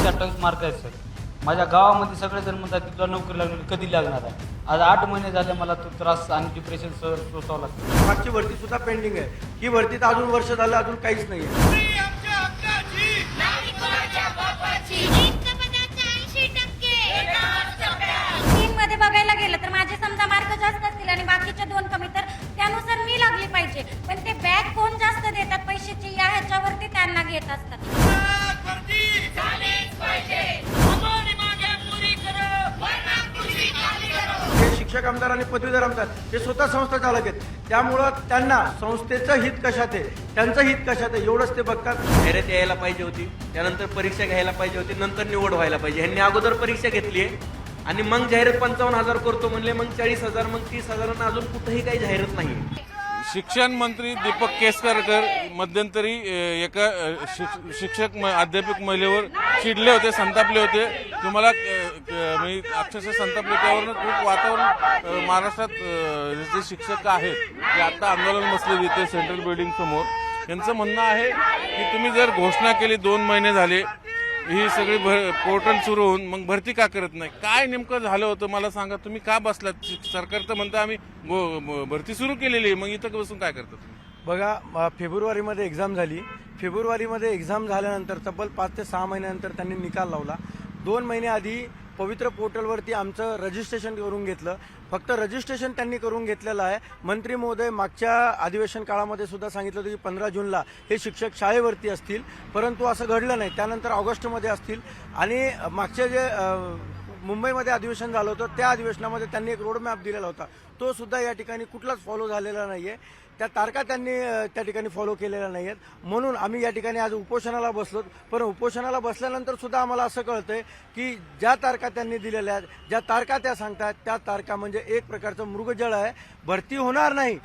28 mark आहेत sir. माझ्या गावामध्ये सगळेजण म्हणतात की तुला नोकरी लागली कधी लागणार आहे. आज 8 महिने झाले मला तो त्रास आणि डिप्रेशन सोसावं लागतं. मागची भरती सुद्धा पेंडिंग आहे. ही भरती तर अजून वर्ष झालं अजून काहीच नाही आहे. मध्ये बघायला गेलं तर माझे समजा मार्क जास्त असतील आणि बाकीचे 2 कमी तर त्यानुसार मी लागली पाहिजे. पण ते बॅग कोण जास्त देतात पैशाची या ह्याच्यावरती त्यांना घेत असतात. हे शिक्षक आमदार आणि पदवीधर आमदार हे स्वतः संस्था चालक आहेत. त्यामुळं त्यांना संस्थेचं हित कशात आहे, त्यांचं हित कशात आहे एवढंच ते बघतात. जाहिरात यायला पाहिजे होती, त्यानंतर परीक्षा घ्यायला पाहिजे होती, नंतर निवड व्हायला पाहिजे. ह्यांनी अगोदर परीक्षा घेतली आहे आणि मग जाहिरात 55,000 करतो म्हणले, मग 40,000, मग 30,000. अजून कुठेही काही जाहिरात नाही. शिक्षण मंत्री दीपक केसरकर मध्यंतरी एका शिक्षक अध्यापक महिलेवर चिडले होते, संतापले होते. तुम्हाला अक्षरशः संतापले. त्यावरून खूप वातावरण महाराष्ट्रात जे शिक्षक आहेत ते आता आंदोलन बसले इथे सेंट्रल बिल्डिंग समोर. यांचं म्हणणं आहे की तुम्ही जर घोषणा केली 2 महिने झाले ही सगळी पोर्टल सुरू होऊन मग भरती का करत नाही. काय नेमकं झालं होतं मला सांगा. तुम्ही का बसलात. सरकार तर म्हणतं आम्ही भरती सुरू केलेली आहे, मग इथं बसून काय करता तुम्ही. बघा, फेब्रुवारीमध्ये एक्झाम झाली. फेब्रुवारीमध्ये एक्झाम झाल्यानंतर तब्बल 5 ते 6 महिन्यानंतर त्यांनी निकाल लावला. 2 महिने आधी पवित्र पोर्टलवरती आमचं रजिस्ट्रेशन करून घेतलं. फक्त रजिस्ट्रेशन त्यांनी करून घेतलेलं आहे. मंत्री महोदय मागच्या अधिवेशन काळामध्ये सुद्धा सांगितलं होतं की 15 जूनला हे शिक्षक शाळेवरती असतील, परंतु असं घडलं नाही. त्यानंतर ऑगस्टमध्ये असतील. आणि मागचे जे मुंबईमध्ये अधिवेशन झालं होतं त्या अधिवेशनामध्ये त्यांनी एक रोडमॅप दिलेला होता. तो सुद्धा या ठिकाणी कुठलाच फॉलो झालेला नाहीये. त्या तारखा त्यांनी त्या ठिकाणी फॉलो केलेल्या नाही आहेत. म्हणून आम्ही या ठिकाणी आज उपोषणाला बसलो. पण उपोषणाला बसल्यानंतर सुद्धा आम्हाला असं कळतंय की ज्या तारखा त्यांनी दिलेल्या आहेत, ज्या तारखा त्या सांगतात त्या तारखा म्हणजे एक प्रकारचं मृगजळ आहे. भरती होणार नाही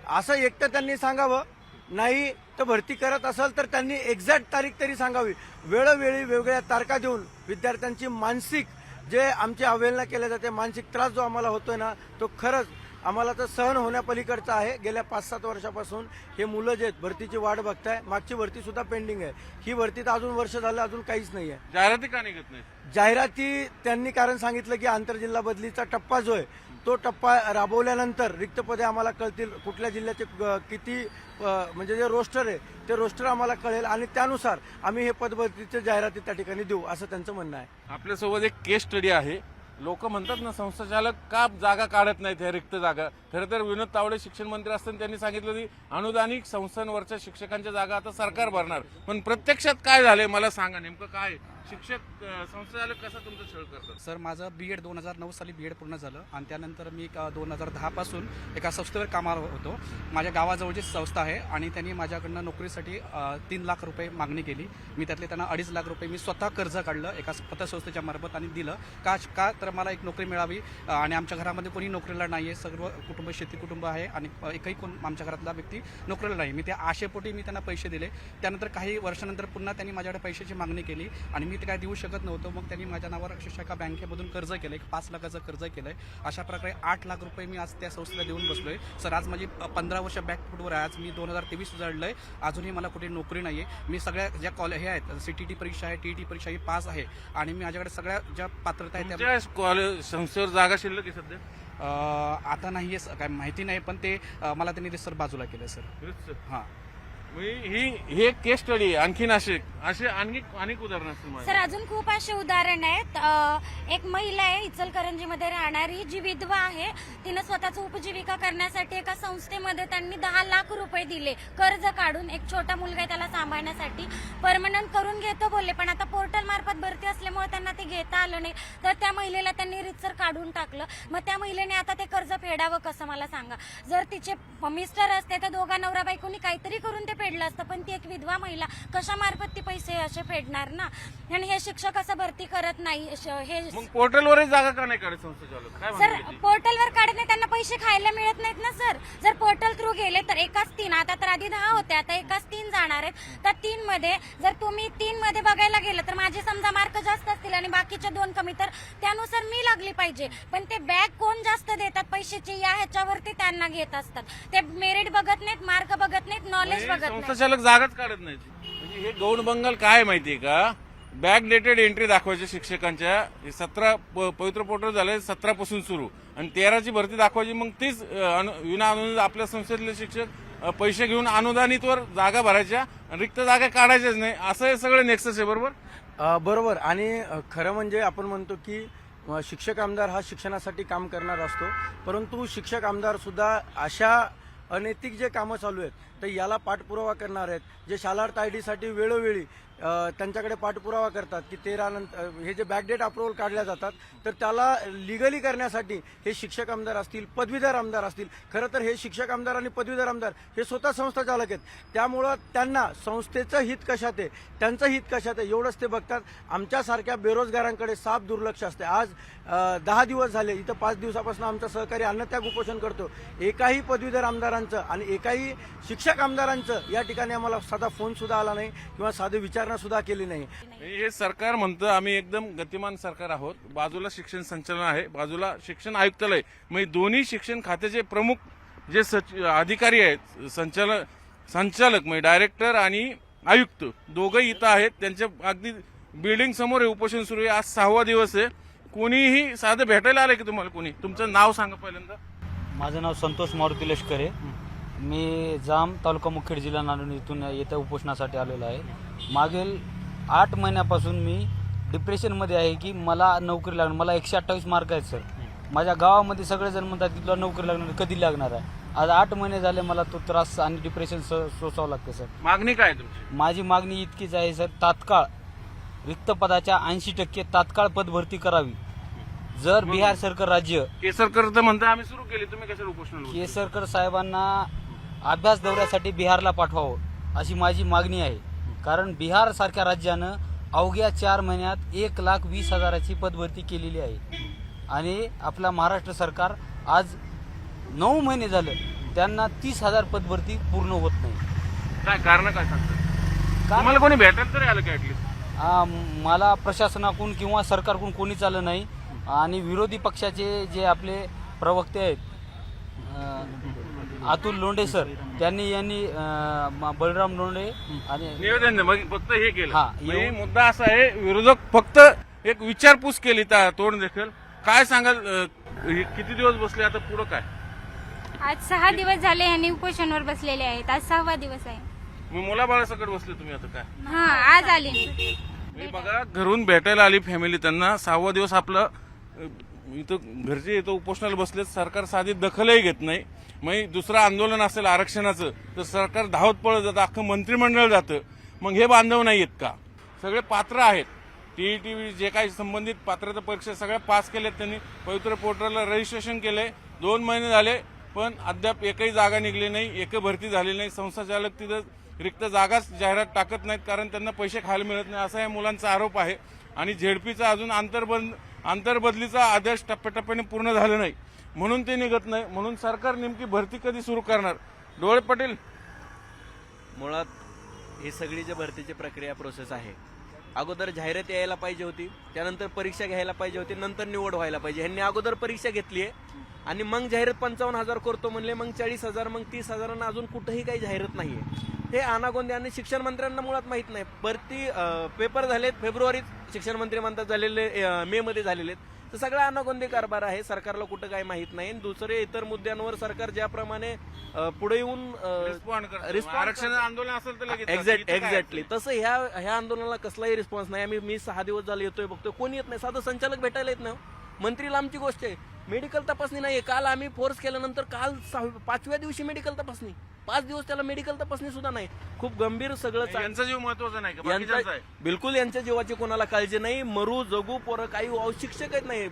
असं एकटं त्यांनी सांगावं. नाही तर भरती करत असेल तर त्यांनी एक्झॅक्ट तारीख तरी सांगावी. वेळोवेळी वेगवेगळ्या तारखा देऊन विद्यार्थ्यांची मानसिक जे आमची अवहेलना केल्या जाते, मानसिक त्रास जो आम्हाला होतोय ना, तो खरंच आम्हाला तर सहन होण्यापलीकडचं आहे. गेल्या 5-7 वर्षापासून हे मुलं जे आहेत भरतीची वाट बघताय. मागची भरती सुद्धा पेंडिंग आहे. ही भरती तर अजून वर्ष झालं अजून काहीच नाही आहे. जाहिराती का निघत नाही. जाहिराती त्यांनी कारण सांगितलं की आंतरजिल्हा बदलीचा टप्पा जो आहे तो टप्पा राबवल्यानंतर रिक्त पदे आम्हाला कळतील. कुठल्या जिल्ह्याचे किती म्हणजे जे रोस्टर आहे ते रोस्टर आम्हाला कळेल आणि त्यानुसार आम्ही हे पदभरतीच्या जाहिराती त्या ठिकाणी देऊ असं त्यांचं म्हणणं आहे. आपल्यासोबत एक केस स्टडी आहे. लोक म्हणतात ना संस्थाचालक का जागा काढत नाहीत ह्या रिक्त जागा. खरं तर विनोद तावडे शिक्षण मंत्री असताना त्यांनी सांगितलं की अनुदानित संस्थांवरच्या शिक्षकांच्या जागा आता सरकार भरणार. पण प्रत्यक्षात काय झालंय मला सांगा. नेमकं काय शिक्षक संस्थाचालक कसा तुमचा छळ करतात. सर, माझं B.Ed 2009 साली B.Ed पूर्ण झालं आणि त्यानंतर मी 2010 पासून एका संस्थेवर कामाला होतो. माझ्या गावाजवळची संस्था आहे आणि त्यांनी माझ्याकडनं नोकरीसाठी 3 लाख रुपये मागणी केली. मी त्यातले त्यांना 2.5 लाख रुपये मी स्वतः कर्ज काढलं एका पतसंस्थेच्या मार्फत आणि दिलं. का तर मला एक नोकरी मिळावी आणि आमच्या घरामध्ये कोणी नोकरीला नाही आहे. सर्व कुटुंब शेती कुटुंब आहे आणि एकही कोण आमच्या घरातला व्यक्ती नोकरीला नाही. मी त्या आशेपोटी मी त्यांना पैसे दिले. त्यानंतर काही वर्षानंतर पुन्हा त्यांनी माझ्याकडे पैशाची मागणी केली आणि मी ते काय देऊ शकत नव्हतं. मग त्यांनी माझ्या नावावर अक्षरशः एका बँकेमधून कर्ज केलं. 5 लाखाचं कर्ज केलंय. अशा प्रकारे 8 लाख रुपये मी आज त्या संस्थेला देऊन बसलोय. सर, आज माझी 15 वर्ष बॅकफूटवर आहे. आज मी 2023 उजाडलंय. अजूनही मला कुठे नोकरी नाहीये. मी सगळ्या ज्या हे आहेत CTT परीक्षा आहे, TET परीक्षा ही पास आहे आणि मी माझ्याकडे सगळ्या ज्या पात्रता आहेत त्या कॉलेज संस्थेवर जागा शिल्लक आहे सध्या. आता नाहीये काय माहिती नाही, पण ते मला त्यांनी सर बाजूला केलं सर. हां, ही एक केस स्टडी आहे. आणखीन असे अनेक उदाहरणं असतील. सर, अजून खूप असे उदाहरण आहेत. एक महिला आहे इचलकरंजीमध्ये राहणारी, जी विधवा आहे. तिनं स्वतःच उपजीविका करण्यासाठी एका संस्थेमध्ये त्यांनी 10 लाख रुपये दिले कर्ज काढून. एक छोटा मुलगा आहे त्याला सांभाळण्यासाठी. परमनंट करून घेतो बोलले, पण आता पोर्टल मार्फत भरती असल्यामुळे त्यांना ते घेता आलं नाही. तर त्या महिलेला त्यांनी रितसर काढून टाकलं. मग त्या महिलेने आता ते कर्ज फेडावं कसं मला सांगा. जर तिचे मिस्टर असते तर दोघा नवरा बायकोनी काहीतरी करून ते फेडलं असतं, पण ती एक विधवा महिला कशा मार्फत ती पैसे असे फेडणार ना. आणि हे शिक्षक असं भरती करत नाही. हे पोर्टलवरच जागा का नाही काढत संस्थाचालक. काय सर, पोर्टलवर काढत नाही, त्यांना पैसे खायला मिळत नाहीत ना सर. जर पोर्टल थ्रू गेले तर एकाच 3, आता तर आधी 10 होते, आता एकाच 3 जाणार आहेत. तर 3 मध्ये जर तुम्ही 3 मध्ये बघायला गेलं तर माझे समजा मार्क जास्त असतील आणि बाकीचे 2 कमी तर त्यानुसार मी लागली पाहिजे. पण ते बॅग कोण जास्त देतात पैशाची या ह्याच्यावरती त्यांना घेत असतात. ते मेरिट बघत नाहीत, मार्क बघत नाहीत, नॉलेज नॉलेज बघत नाही. संस्थाचालक जागाच काढत नाही. म्हणजे हे गौड बंगाल काय माहितीये का, बॅक डेटेड एंट्री दाखवायची शिक्षकांच्या. 17 पवित्र पोर्टल झाले 17 पासून सुरू आणि 13ची भरती दाखवायची. मग तीच विना अनुदानित आपल्या संस्थेतले शिक्षक पैसे घेऊन अनुदानितवर जागा भरायच्या आणि रिक्त जागा काढायच्याच नाही. असं हे सगळं नेक्सस आहे. बरोबर. बरोबर. आणि खरं म्हणजे आपण म्हणतो की शिक्षक आमदार हा शिक्षणासाठी काम करणार असतो, परंतु शिक्षक आमदार सुद्धा अशा अनैतिक जे कामं चालू आहेत तर याला पाठपुरावा करणार आहेत. जे शालार्थ आयडीसाठी वेळोवेळी त्यांच्याकडे पाठपुरावा करतात की 13 नंतर हे जे बॅकडेट अप्रुव्हल काढल्या जातात तर त्याला लिगली करण्यासाठी हे शिक्षक आमदार असतील, पदवीधर आमदार असतील. खरं तर हे शिक्षक आमदार आणि पदवीधर आमदार हे स्वतः संस्था चालक आहेत. त्यामुळं त्यांना संस्थेचं हित कशात आहे, त्यांचं हित कशात आहे एवढंच ते बघतात. आमच्यासारख्या बेरोजगारांकडे साफ दुर्लक्ष असते. आज 10 दिवस झाले इथं 5 दिवसापासून आमचा सहकारी अन्नत्याग उपोषण करतो. एकाही पदवीधर आमदारांचं आणि एकाही शिक्षक आमदारांचं या ठिकाणी आम्हाला साधा फोन सुद्धा आला नाही किंवा साधे विचारणा सुद्धा केली नाही. हे सरकार म्हणतं आम्ही एकदम गतिमान सरकार आहोत. बाजूला शिक्षण संचालन आहे, बाजूला शिक्षण आयुक्तालय. म्हणजे दोन्ही शिक्षण खात्याचे प्रमुख जे अधिकारी आहेत, संचालक म्हणजे डायरेक्टर आणि आयुक्त दोघंही इथं आहेत. त्यांच्या अगदी बिल्डिंग समोर हे उपोषण सुरू आहे. आज 6वा दिवस आहे. कोणीही साधं भेटायला आलंय की तुम्हाला? कोणी? तुमचं नाव सांगा पहिल्यांदा. माझं नाव संतोष मारुती लष्कर आहे. मी जाम तालुका मुखेड जिल्हा नांदेड इथून येत्या उपोषणासाठी आलेलो आहे. मागील 8 महिन्यापासून मी डिप्रेशनमध्ये आहे की मला नोकरी लागणार. मला 128 मार्क आहेत सर. माझ्या गावामध्ये सगळेजण म्हणतात की तुला नोकरी लागणार, कधी लागणार आहे. आज 8 महिने झाले मला तो त्रास आणि डिप्रेशन सोसावं लागते सर. मागणी काय तुमची? माझी मागणी इतकीच आहे सर, तात्काळ रिक्त पदाच्या 80% तात्काळ पदभरती करावी. जर बिहार सरकार राज्य केसरकर तर म्हणता आम्ही सुरू केली, तुम्ही कशाला उपोषण? केसरकर साहेबांना अभ्यास दौऱ्यासाठी बिहारला पाठवावं अशी माझी मागणी आहे. कारण बिहार सारख्या राज्यानं अवघ्या 4 महिन्यात 1,20,000ची पदभरती केलेली आहे आणि आपला महाराष्ट्र सरकार आज 9 महिने झालं त्यांना 30,000 पदभरती पूर्ण होत नाही. काय कारण काय सांगतात? तुम्हाला कोणी भेटायला तरी आलं का ऍटलीस्ट? मला प्रशासनाकडून किंवा सरकारकडून कोणीच आलं नाही. आणि विरोधी पक्षाचे जे आपले प्रवक्ते आहेत अतुल लोंढे सर, यांनी बलराम लोंढे आणि निवेदन मग फक्त हे केलं. हा, म्हणजे मुद्दा असा आहे, विरोधक फक्त एक विचारपूस केली त्या तोंड देखील. काय सांगाल, किती दिवस बसले, आता पुढं काय? आज 6 दिवस झाले यांनी उपोषणावर बसलेले आहेत. आज 6वा दिवस आहे. मी मुलाबाळासकट बसले, तुम्ही आता काय? हा, आज आले. मी बघा घरून भेटायला आली फॅमिली त्यांना. 6वा दिवस आपलं इथं घरचे इथं उपोषणाला बसलेत. सरकार साधी दखलही घेत नाही. मग दुसरं आंदोलन असेल आरक्षणाचं तर सरकार धावत पळत जातं, अख्खं मंत्रिमंडळ जातं. मग हे बांधव नाही आहेत का? सगळे पात्र आहेत. टीईटी जे काही संबंधित पात्रता परीक्षा सगळ्या पास केल्यात त्यांनी. पवित्र पोर्टलला रजिस्ट्रेशन केलंय. 2 महिने झाले पण अद्याप एकही जागा निघली नाही, एकही भरती झाली नाही. संस्थाचालक तिथं रिक्त जागाच जाहिरात टाकत नाहीत कारण त्यांना पैसे खायला मिळत नाही असा या मुलांचा आरोप आहे. आणि झेडपीचा अजून आंतरबदलीचा आदेश टप्प्याटप्प्याने पूर्ण झाला नाही म्हणून ते निघत नाही. म्हणून सरकार नेमकी भरती कधी सुरू करणार? डोळे पटेल. मुळात ही सगळी जी भरतीची प्रक्रिया प्रोसेस आहे, अगोदर जाहिरात यायला पाहिजे होती, त्यानंतर परीक्षा घ्यायला पाहिजे होती, नंतर निवड व्हायला पाहिजे. ह्यांनी अगोदर परीक्षा घेतली आहे आणि मग जाहिरात 55,000 करतो म्हणले, मग 40,000, मग 30,000 अजून कुठेही काही जाहिरात नाहीये. हे आनागोंदे आणि शिक्षण मंत्र्यांना मुळात माहित नाही. भरती पेपर झालेत फेब्रुवारीत, शिक्षण मंत्री म्हणतात झालेले मे मध्ये झालेले आहेत. तर सगळा आनागोंदे कारभार आहे. सरकारला कुठं काही माहित नाही. दुसरे इतर मुद्द्यांवर सरकार ज्याप्रमाणे पुढे येऊन आरक्षण आंदोलन असेल तर लगेच एक्झॅक्टली तसं ह्या आंदोलनाला कसलाही रिस्पॉन्स नाही. मी 6 दिवस झाले येतोय बघतोय, कोणी येत नाही. साधं संचालक भेटायला येत नाही. मंत्री लांबची गोष्ट आहे. मेडिकल तपासणी नाहीये. काल आम्ही फोर्स केल्यानंतर काल 5व्या दिवशी मेडिकल तपासणी, 5 दिवस त्याला मेडिकल तपासणी सुद्धा नाही. खूप गंभीर सगळं. यांचा जीव महत्वाचा नाही का? बाकीच्यांचा आहे. बिलकुल यांच्या जीवाची कोणाला काळजी नाही. मरू जगू पोरं काही शिक्षक आहेत नाही,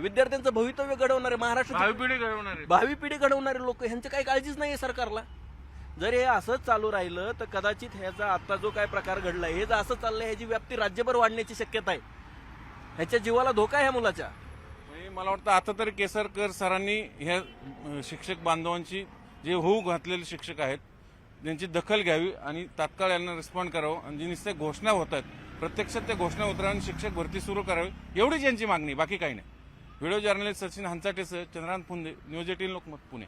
विद्यार्थ्यांचं भवितव्य घडवणारे, महाराष्ट्र भावी पिढी घडवणारे लोक, ह्यांची काही काळजीच नाही सरकारला. जर हे असंच चालू राहिलं तर कदाचित ह्याचा आता जो काय प्रकार घडलाय, हे जर असं चाललंय ह्याची व्याप्ती राज्यभर वाढण्याची शक्यता आहे. ह्याच्या जीवाला धोका आहे ह्या मुलाच्या. मला वाटतं आता तरी केसरकर सरांनी ह्या शिक्षक बांधवांची जे होऊ घातलेले शिक्षक आहेत त्यांची दखल घ्यावी आणि तात्काळ यांना रिस्पॉन्ड करावं. आणि जी नुसत्या घोषणा होत आहेत प्रत्यक्षात त्या घोषणा उतरावून शिक्षक भरती सुरू करावी, एवढीच यांची मागणी, बाकी काही नाही. व्हिडिओ जर्नलिस्ट सचिन हंचाटेसह चंद्रांत फुंदे, न्यूज 18 लोकमत, पुणे.